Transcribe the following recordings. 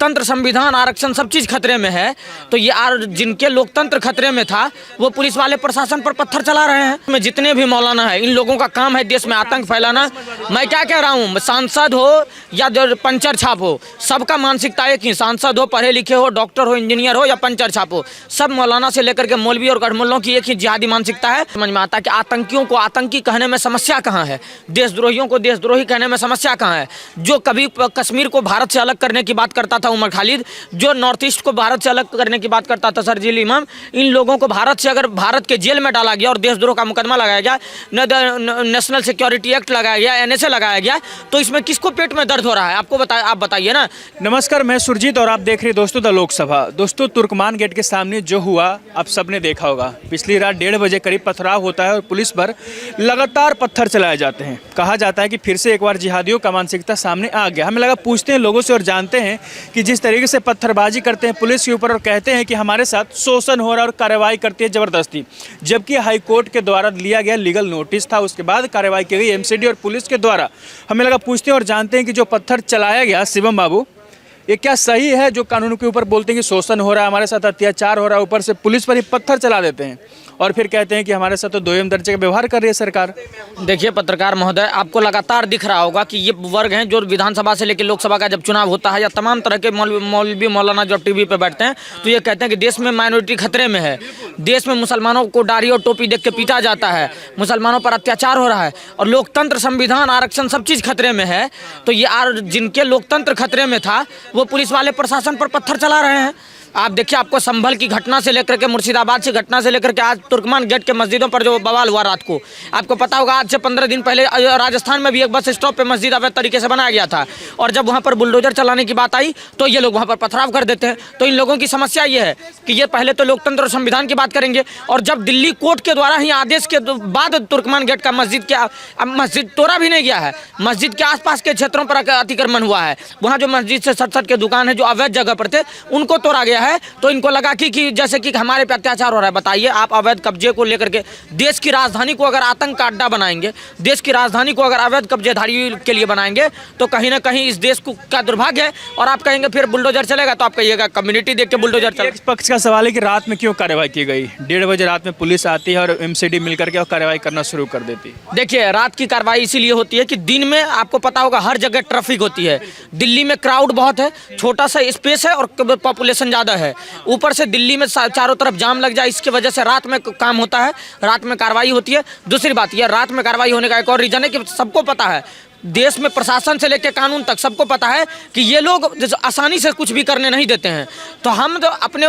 लोकतंत्र, संविधान, आरक्षण सब चीज़ खतरे में है, तो ये जिनके लोकतंत्र खतरे में था वो पुलिस वाले प्रशासन पर पत्थर चला रहे हैं। में जितने भी मौलाना है, इन लोगों का काम है देश में आतंक फैलाना। मैं क्या कह रहा हूँ, सांसद हो या जो पंचर छाप हो, सबका मानसिकता एक ही, सांसद हो, पढ़े लिखे हो, डॉक्टर हो, इंजीनियर हो या पंचर छाप हो, सब मौलाना से लेकर के मौलवी और गढ़मुल्लों की एक ही जिहादी मानसिकता है। समझ में आता है कि आतंकियों को आतंकी कहने में समस्या कहाँ है, देशद्रोहियों को देशद्रोही कहने में समस्या कहाँ है। जो कभी कश्मीर को भारत से अलग करने की बात करता था उमर खालिद, जो नॉर्थ ईस्ट को भारत से अलग करने की बात करता था शरजील इमाम, इन लोगों को भारत से अगर भारत के जेल में डाला गया और देशद्रोह का मुकदमा लगाया गया, नेशनल सिक्योरिटी एक्ट लगाया गया, NSA लगाया गया, तो इसमें किसको पेट में दर्द हो रहा है? आपको आप बताइए ना। नमस्कार, मैं सुरजीत और आप देख रहे हैं दोस्तों द लोकसभा। दोस्तों, तुर्कमान गेट के सामने जो हुआ आप सबने देखा होगा। पिछली रात 1:30 बजे करीब पथराव होता है और पुलिस पर लगातार पत्थर चलाए जाते हैं। कहा जाता है कि फिर से एक बार जिहादियों का मानसिकता सामने आ गया। हमें लगा पूछते हैं लोगों से और जानते हैं कि जिस तरीके से पत्थरबाजी करते हैं पुलिस के ऊपर और कहते हैं कि हमारे साथ शोषण हो रहा है और कार्रवाई करती है ज़बरदस्ती, जबकि हाईकोर्ट के द्वारा लिया गया लीगल नोटिस था, उसके बाद कार्रवाई की गई MCD और पुलिस के द्वारा। हमें लगा पूछते हैं और जानते हैं कि जो पत्थर चलाया गया, शिवम बाबू, ये क्या सही है? जो कानून के ऊपर बोलते हैं कि शोषण हो रहा है, हमारे साथ अत्याचार हो रहा है, ऊपर से पुलिस पर ही पत्थर चला देते हैं और फिर कहते हैं कि हमारे साथ तो दोयम दर्जे का व्यवहार कर रही है सरकार। देखिए पत्रकार महोदय, आपको लगातार दिख रहा होगा कि ये वर्ग हैं जो विधानसभा से लेकर लोकसभा का जब चुनाव होता है या तमाम तरह के मौलवी मौलाना जो टीवी पे बैठते हैं, तो ये कहते हैं कि देश में माइनॉरिटी खतरे में है, देश में मुसलमानों को दाढ़ी और टोपी देख के पीटा जाता है, मुसलमानों पर अत्याचार हो रहा है और लोकतंत्र, संविधान, आरक्षण सब चीज़ खतरे में है। तो ये जिनके लोकतंत्र खतरे में था वो पुलिस वाले प्रशासन पर पत्थर चला रहे हैं। आप देखिए, आपको संभल की घटना से लेकर के, मुर्शिदाबाद से घटना से लेकर के आज तुर्कमान गेट के मस्जिदों पर जो बवाल हुआ रात को, आपको पता होगा आज से 15 दिन पहले राजस्थान में भी एक बस स्टॉप पे मस्जिद अवैध तरीके से बनाया गया था और जब वहाँ पर बुलडोजर चलाने की बात आई तो ये लोग वहाँ पर पथराव कर देते हैं। तो इन लोगों की समस्या ये है कि ये पहले तो लोकतंत्र और संविधान की बात करेंगे और जब दिल्ली कोर्ट के द्वारा ही आदेश के बाद तुर्कमान गेट का मस्जिद तोड़ा भी नहीं गया है, मस्जिद के आसपास के क्षेत्रों पर अतिक्रमण हुआ है, वहाँ जो मस्जिद से सट के दुकान है जो अवैध जगह पर थे उनको तोड़ा गया है। तो इनको लगा कि जैसे कि हमारे पे अत्याचार हो रहा है। बताइए, आप अवैध कब्जे को लेकर के देश की राजधानी को अगर आतंक का अड्डा बनाएंगे, देश की राजधानी को अगर अवैध कब्जेधारी के लिए बनाएंगे तो कहीं ना कहीं इस देश को का दुर्भाग्य है। और आप कहेंगे फिर बुलडोजर चलेगा, तो आप कहिएगा कम्युनिटी देख के बुलडोजर चलेगा। एक पक्ष का सवाल है कि रात में क्यों कार्रवाई की गई? 1:30 बजे रात में पुलिस आती है और MCD मिलकर के और कार्रवाई करना शुरू कर देती है। देखिए, रात की कार्रवाई इसीलिए होती है कि दिन में आपको पता होगा हर जगह ट्रैफिक होती है। दिल्ली में क्राउड बहुत है, छोटा सा स्पेस है और पॉपुलेशन ज़्यादा है, ऊपर से दिल्ली में चारों तरफ जाम लग जाए, इसकी वजह से रात में काम होता है, रात में कार्रवाई होती है। दूसरी बात यह, रात में कार्रवाई होने का एक और रीजन है कि सबको पता है, देश में प्रशासन से लेकर कानून तक सबको पता है कि ये लोग आसानी से कुछ भी करने नहीं देते हैं। तो हम तो अपने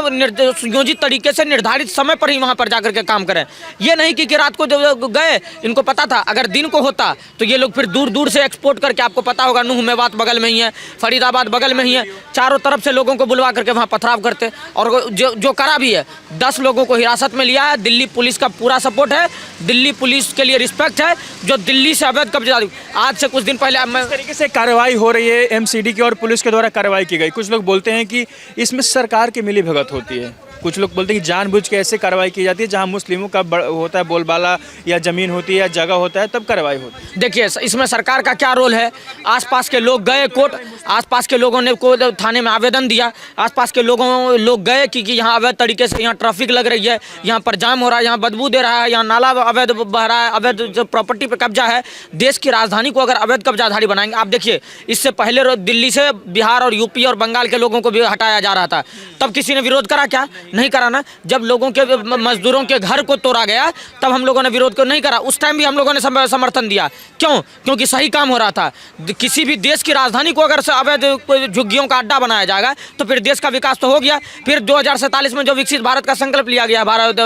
सुयोजित तरीके से निर्धारित समय पर ही वहाँ पर जाकर के काम करें। ये नहीं कि रात को जब गए, इनको पता था अगर दिन को होता तो ये लोग फिर दूर दूर से एक्सपोर्ट करके, आपको पता होगा नूह मेवात बगल में ही है, फरीदाबाद बगल में ही है, चारों तरफ से लोगों को बुलवा करके वहाँ पथराव करते और जो करा भी है। 10 लोगों को हिरासत में लिया है। दिल्ली पुलिस का पूरा सपोर्ट है, दिल्ली पुलिस के लिए रिस्पेक्ट है जो दिल्ली से अवैध कब्जा। आज से दिन पहले इस तरीके से कार्रवाई हो रही है, MCD की और पुलिस के द्वारा कार्रवाई की गई। कुछ लोग बोलते हैं कि इसमें सरकार की मिली भगत होती है, कुछ लोग बोलते हैं कि जानबूझ के ऐसे कार्रवाई की जाती है जहां मुस्लिमों का होता है बोलबाला या ज़मीन होती है या जगह होता है तब कार्रवाई होती है। देखिए, इसमें सरकार का क्या रोल है? आसपास के लोग गए कोर्ट, आसपास के लोगों ने को थाने में आवेदन दिया, आसपास के लोग गए कि यहाँ अवैध तरीके से यहाँ ट्रैफिक लग रही है, यहाँ पर जाम हो रहा है, यहाँ बदबू दे रहा है, यहाँ नाला अवैध बह रहा है, अवैध जो प्रॉपर्टी पर कब्जा है। देश की राजधानी को अगर अवैध कब्जाधारी बनाएंगे, आप देखिए इससे पहले दिल्ली से बिहार और यूपी और बंगाल के लोगों को भी हटाया जा रहा था, तब किसी ने विरोध करा क्या? नहीं करा ना। जब लोगों के मजदूरों के घर को तोड़ा गया तब हम लोगों ने विरोध को नहीं करा, उस टाइम भी हम लोगों ने समर्थन दिया। क्यों? क्योंकि सही काम हो रहा था। किसी भी देश की राजधानी को अगर अवैध झुग्गियों का अड्डा बनाया जाएगा तो फिर देश का विकास तो हो गया। फिर 2047 में जो विकसित भारत का संकल्प लिया गया भारत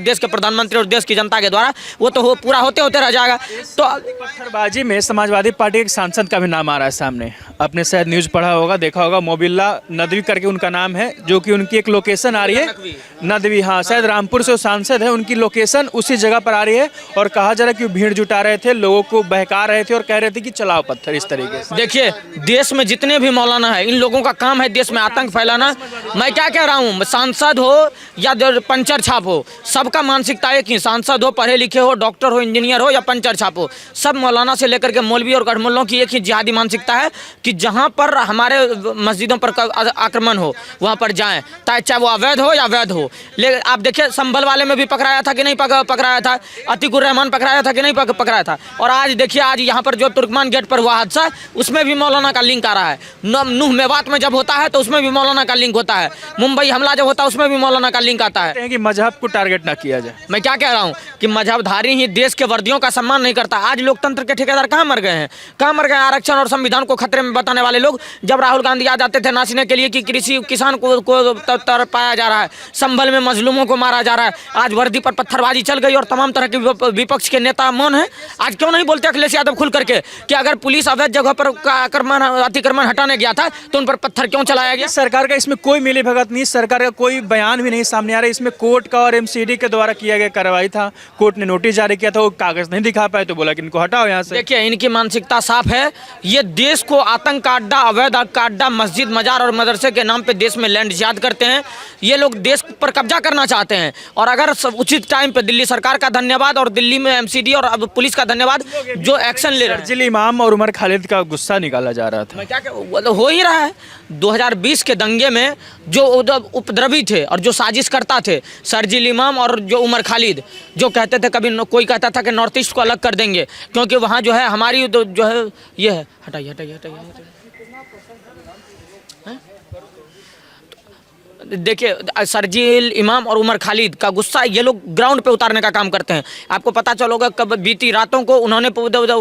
देश के प्रधानमंत्री और देश की जनता के द्वारा, वो तो पूरा होते होते रह जाएगा। तो पत्थरबाजी में समाजवादी पार्टी के सांसद का भी नाम आ रहा है सामने। आपने शायद न्यूज़ पढ़ा होगा, देखा होगा, मोबिल्ला नदवी करके उनका नाम है, जो कि उनकी एक लोकेशन आ रही है नदवी, हाँ शायद रामपुर से वो सांसद है, उनकी लोकेशन उसी जगह पर आ रही है और कहा जा रहा है कि वो भीड़ जुटा रहे थे, लोगों को बहका रहे थे और कह रहे थे कि चलाओ पत्थर इस तरीके से। देखिए, देश में जितने भी मौलाना है, इन लोगों का काम है देश में आतंक फैलाना। मैं क्या कह रहा हूँ, सांसद हो या पंचर छाप हो, सबका मानसिकता एक ही, सांसद हो, पढ़े लिखे हो, डॉक्टर हो, इंजीनियर हो या पंचर छाप हो, सब मौलाना से लेकर के मौलवी और गढ़मुल्लों की एक ही जिहादी मानसिकता है कि जहाँ पर हमारे मस्जिदों पर आक्रमण हो वहाँ पर जाएं, चाहे वो अवैध हो या वैध हो। लेकिन आप देखिए, संभल वाले में भी पकड़ाया था कि नहीं पकड़ाया था, अतीकुर रहमान पकड़ाया था कि नहीं पकड़ाया था। और आज देखिए, आज यहाँ पर जो तुर्कमान गेट पर हुआ हादसा, उसमें भी मौलाना का लिंक आ रहा है। नूह मेवात में जब होता है तो उसमें भी मौलाना का लिंक होता है। मुंबई हमला जब होता है उसमें भी मौलाना का लिंक आता है। कि मजहब को टारगेट ना किया जाए। मैं क्या कह रहा हूँ कि मजहबधारी ही देश के वर्दियों का सम्मान नहीं करता। आज लोकतंत्र के ठेकेदार कहाँ मर गए हैं, कहाँ मर गए आरक्षण और संविधान को खतरे में बताने वाले लोग। जब राहुल गांधी आ जाते थे नाचने के लिए कि कृषि किसान को तरपाया जा रहा है, संभल में मजलूमों को मारा जा रहा है, आज वर्दी पर पत्थरबाजी चल गई और तमाम तरह के विपक्ष के नेता मौन है। आज क्यों नहीं बोलते अखिलेश यादव खुल करके कि अगर पुलिस अवैध जगह पर अतिक्रमण हटाने गया था तो उन पर पत्थर क्यों चलाया गया। सरकार का इसमें कोई मिलीभगत नहीं, सरकार का कोई बयान भी नहीं सामने आ रहा है। इसमें कोर्ट का और एमसीडी के द्वारा किया गया कार्रवाई था, कोर्ट ने नोटिस जारी किया था, वो कागज नहीं दिखा पाए तो बोला कि इनको हटाओ यहाँ से। देखिए, इनकी मानसिकता साफ है, ये देश को आतंक का अड्डा, अवैध का अड्डा, मस्जिद, मजार और मदरसे के नाम पे देश में लैंड जिहाद करते हैं। ये लोग देश पर कब्जा करना चाहते हैं। और अगर उचित टाइम पे दिल्ली सरकार का धन्यवाद और दिल्ली में एमसीडी और अब पुलिस का धन्यवाद जो एक्शन ले रहे हैं। शर्जील इमाम और उमर खालिद का गुस्सा निकाला जा रहा था। मैं क्या हो ही रहा है। 2020 के दंगे में जो उपद्रवी थे और जो साजिश करता थे, शर्जील इमाम और जो उमर खालिद, जो कहते थे, कभी कोई कहता था कि नॉर्थ ईस्ट को अलग कर देंगे क्योंकि वहाँ जो है हमारी जो है ये है। हटाइए हटाइए हटाइए। देखिए, शर्जील इमाम और उमर खालिद का गुस्सा ये लोग ग्राउंड पे उतारने का काम करते हैं। आपको पता चलोगा, कब बीती रातों को उन्होंने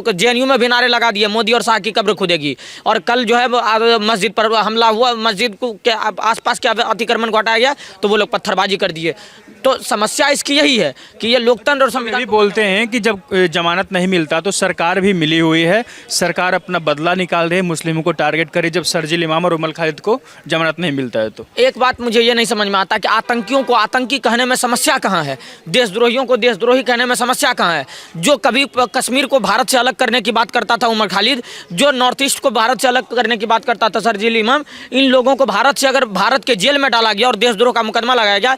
जेएनयू में भी नारे लगा दिए, मोदी और शाह की कब्र खुदेगी। और कल जो है मस्जिद पर हमला हुआ, मस्जिद को के आसपास के अतिक्रमण को हटाया गया तो वो लोग पत्थरबाजी कर दिए। तो समस्या इसकी यही है कि ये लोकतंत्र और संविधान भी बोलते हैं कि जब जमानत नहीं मिलता तो सरकार भी मिली हुई है, सरकार अपना बदला निकाल रही है, मुस्लिमों को टारगेट करे जब शर्जील इमाम और उमर खालिद को जमानत नहीं मिलता है। तो एक बात मुझे ये नहीं समझ में आता कि आतंकियों को आतंकी कहने में समस्या कहाँ है, देशद्रोहियों को देशद्रोही कहने में समस्या कहाँ है। जो कभी कश्मीर को भारत से अलग करने की बात करता था उमर खालिद, जो नॉर्थ ईस्ट को भारत से अलग करने की बात करता था शर्जील इमाम, इन लोगों को भारत से अगर भारत के जेल में डाला गया और देशद्रोह का मुकदमा लगाया गया,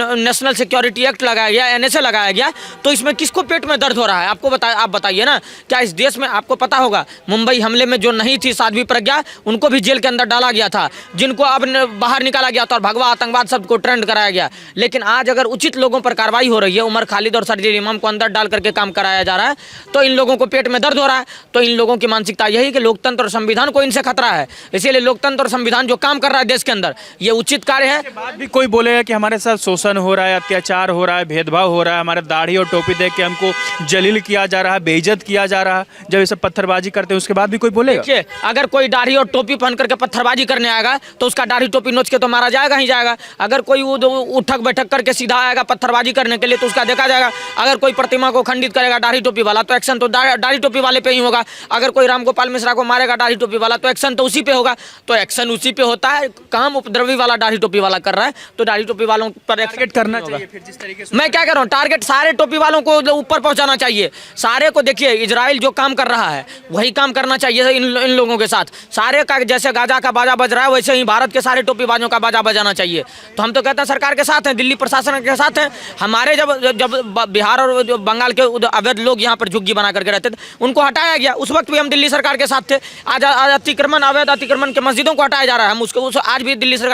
नेशनल सिक्योरिटी एक्ट लगाया गया, एनएसए लगाया गया, तो इसमें किसको पेट में दर्द हो रहा है? आपको आप बताइए ना। क्या इस देश में आपको पता होगा, मुंबई हमले में जो नहीं थी साध्वी प्रज्ञा, उनको भी जेल के अंदर डाला गया था, जिनको अब बाहर निकाला गया था और भगवा आतंकवाद शब्द को ट्रेंड कराया गया। लेकिन आज अगर उचित लोगों पर कार्रवाई हो रही है, उमर खालिद और शर्जील इमाम को अंदर डाल करके काम कराया जा रहा है, तो इन लोगों को पेट में दर्द हो रहा है। तो इन लोगों की मानसिकता यही कि लोकतंत्र और संविधान को इनसे खतरा है, इसीलिए लोकतंत्र और संविधान जो काम कर रहा है देश के अंदर, ये उचित कार्य है। बाद भी कोई बोलेगा कि हमारे साथ शोषण हो रहा है, अत्याचार हो रहा है, भेदभाव हो रहा है, हमारे दाढ़ी और टोपी देख के हमको जलील किया जा रहा है, बेइज्जत किया जा रहा है, जब ये सब पत्थरबाजी करते हैं उसके बाद भी कोई बोलेगा? देखिए, अगर कोई दाढ़ी और टोपी पहन करके पत्थरबाजी करने आएगा तो उसका दाढ़ी टोपी नोच के तो मारा जाएगा ही जाएगा। अगर कोई उठक बैठक करके सीधा आएगा पत्थरबाजी करने के लिए तो उसका देखा जाएगा। अगर कोई प्रतिमा को खंडित करेगा दाढ़ी टोपी वाला तो एक्शन तो दाढ़ी टोपी वाले पे ही होगा। अगर कोई रामगोपाल मिश्रा को मारेगा दाढ़ी टोपी वाला तो एक्शन तो उसी पे होगा। तो एक्शन उसी पे होता है। काम उपद्रवी वाला दाढ़ी टोपी वाला कर रहा है तो दाढ़ी टोपी वालों पर टारगेट करना चाहिए। फिर जिस तरीके से मैं क्या कह रहा हूँ, टारगेट सारे टोपी वालों को ऊपर पहुंचाना चाहिए। सारे को देखिए, इजराइल जो काम कर रहा है वही काम करना चाहिए इन लोगों के साथ। सारे का जैसे गाजा का बाजा बज रहा है वैसे ही भारत के सारे टोपी बाजों का बाजा बजाना चाहिए। तो हम तो कहते हैं सरकार के साथ हैं, दिल्ली प्रशासन के साथ हैं। हमारे जब बिहार और जो बंगाल के अवैध लोग यहाँ पर झुग्गी बना करके रहते थे उनको हटाया गया, उस वक्त भी हम दिल्ली सरकार के साथ थे। आज अतिक्रमण, अवैध अतिक्रमण के मस्जिदों को हटाया जा रहा है, हम उसको आज भी दिल्ली सरकार